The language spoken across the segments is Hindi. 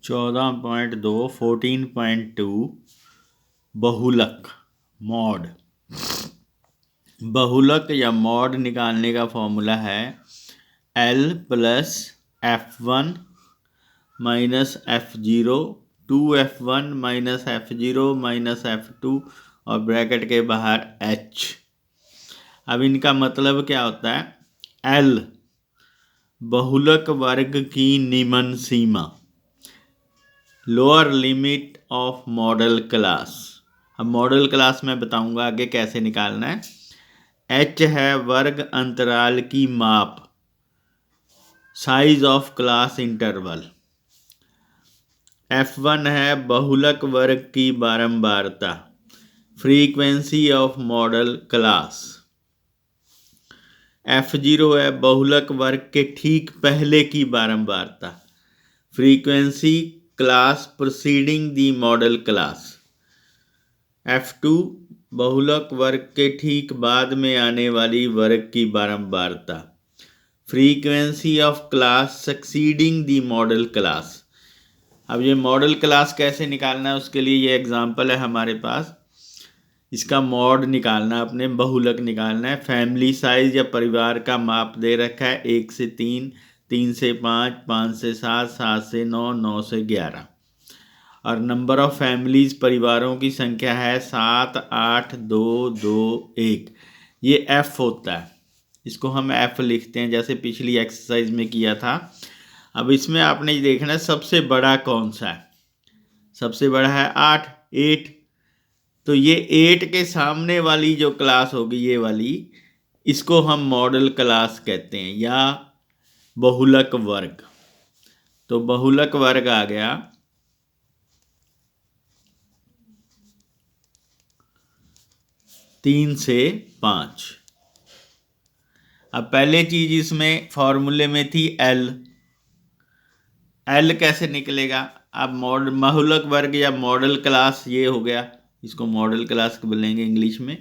14.2 14.2 बहुलक मॉड। बहुलक या मॉड निकालने का फॉर्मूला है L plus F1 minus F0 2F1 minus F0 minus F2 और ब्रैकेट के बाहर H। अब इनका मतलब क्या होता है? L बहुलक वर्ग की निम्न सीमा, lower limit of modal class. अब मॉडल क्लास में बताऊंगा आगे कैसे निकालना है। H है वर्ग अंतराल की माप, size of class interval. F1 है बहुलक वर्ग की बारंबारता, frequency of modal class. F0 है बहुलक वर्ग के ठीक पहले की बारंबारता, frequency class preceding the modal class. F2 बहुलक वर्ग के ठीक बाद में आने वाली वर्ग की बारंबारता, frequency of class succeeding the modal class. अब ये मॉडल क्लास कैसे निकालना है उसके लिए ये एग्जांपल है हमारे पास। इसका मॉड निकालना, अपने बहुलक निकालना है। फैमिली साइज या परिवार का माप दे रखा है 1 से 3, 3 से 5, 5 से 7, 7 से 9, 9 से 11 और नंबर ऑफ फैमिलीज परिवारों की संख्या है 7, 8, 2, 2, 1। ये F होता है, इसको हम F लिखते हैं जैसे पिछली एक्सरसाइज में किया था। अब इसमें आपने देखना है सबसे बड़ा कौन सा है। सबसे बड़ा है 8। तो ये 8 के सामने वाली जो क्लास होगी ये वाली, इसको हम मॉडल क्लास कहते हैं या बहुलक वर्ग। तो बहुलक वर्ग आ गया 3 से 5। अब पहले चीज इसमें फॉर्मूले में थी L कैसे निकलेगा? अब बहुलक वर्ग या मॉडल क्लास ये हो गया, इसको मॉडल क्लास बोलेंगे इंग्लिश में।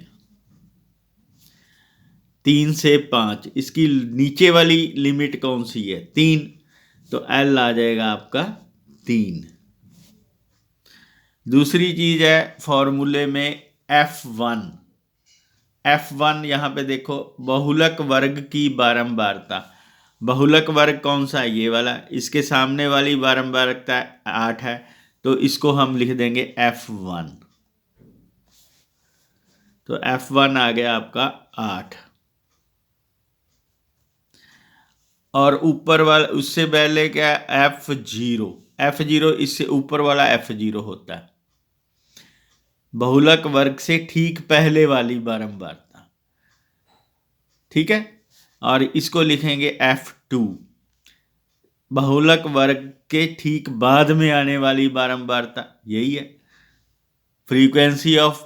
3 से 5, इसकी नीचे वाली लिमिट कौन सी है? 3। तो L आ जाएगा आपका 3। दूसरी चीज है फॉर्मूले में F1 यहां पे देखो, बहुलक वर्ग की बारंबारता। बहुलक वर्ग कौन सा है? ये वाला। इसके सामने वाली बारंबारता 8 है, तो इसको हम लिख देंगे F1। तो F1 आ गया आपका 8। और ऊपर वाला उससे पहले क्या है? F0 इससे ऊपर वाला F0 होता है, बहुलक वर्ग से ठीक पहले वाली बारंबारता। ठीक है, और इसको लिखेंगे F2, बहुलक वर्ग के ठीक बाद में आने वाली बारंबारता। यही है frequency of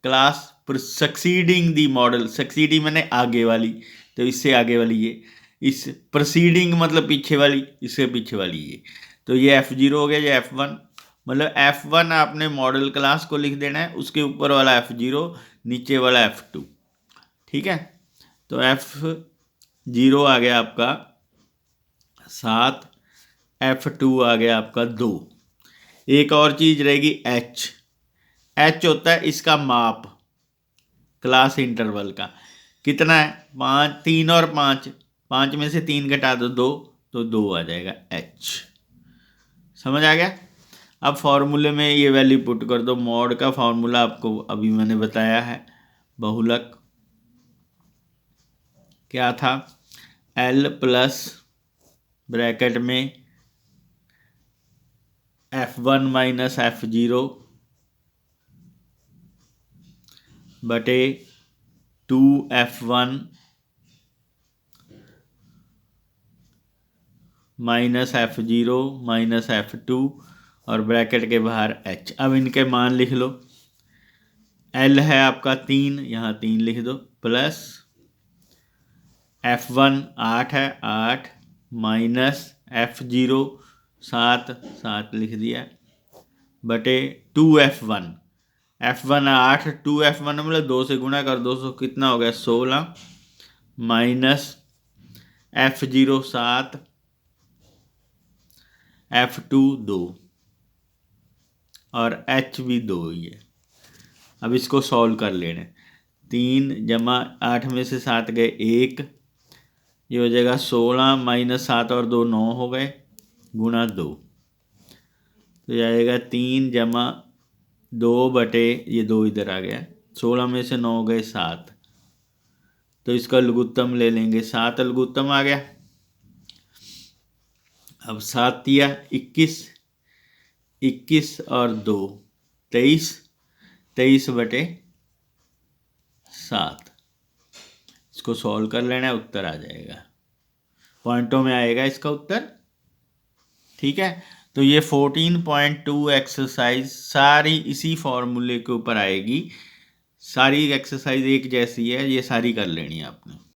class succeeding the model. Succeeding मैंने आगे वाली, तो इससे आगे वाली ये, इस प्रोसीडिंग मतलब पीछे वाली, इससे पीछे वाली ये। तो ये F0 हो गया, ये F1। मतलब F1 आपने मॉडल क्लास को लिख देना है, उसके ऊपर वाला F0, नीचे वाला F2। ठीक है, तो F0 आ गया आपका 7, F2 आ गया आपका 2। एक और चीज रहेगी H होता है इसका माप, क्लास इंटरवल का। कितना है? 5, 3 और 5। 5 में से 3 घटा दो 2, तो 2 आ जाएगा H। समझ आ गया? अब फॉर्मूले में ये वैल्यू पुट कर दो। मॉड का फॉर्मूला आपको अभी मैंने बताया है। बहुलक क्या था? L प्लस ब्रैकेट में F1 माइनस F0 बटे 2F1 minus F0 minus F2 और ब्रैकेट के बाहर H। अब इनके मान लिख लो। L है आपका 3, यहाँ 3 लिख दो, प्लस F1 8 है, 8 माइनस F0 7 लिख दिया, बटे 2F1। F1 8, 2F1 मतलब 2 से गुणा कर दो, कितना हो गया? 16 माइनस F0 7, F2 2। और एच भी 2 ही है। अब इसको सॉल्व कर लेना। 3 जमा 8 में से 7 गए 1, ये हो जाएगा 16 माइनस 7 और 2 9 हो गए गुणा 2, तो ये आएगा 3 जमा 2 बटे ये 2 इधर आ गया, 16 में से 9 गए 7, तो इसका लघुत्तम ले लेंगे, 7 लघुत्तम आ गया। अब 7 दिया 21, 21 और 2 23, 23 बटे 7, इसको सॉल्व कर लेना है, उत्तर आ जाएगा, पॉइंटों में आएगा इसका उत्तर। ठीक है, तो ये 14.2 एक्सरसाइज सारी इसी फॉर्मूले के ऊपर आएगी, सारी एक्सरसाइज एक जैसी है, ये सारी कर लेनी है आपने।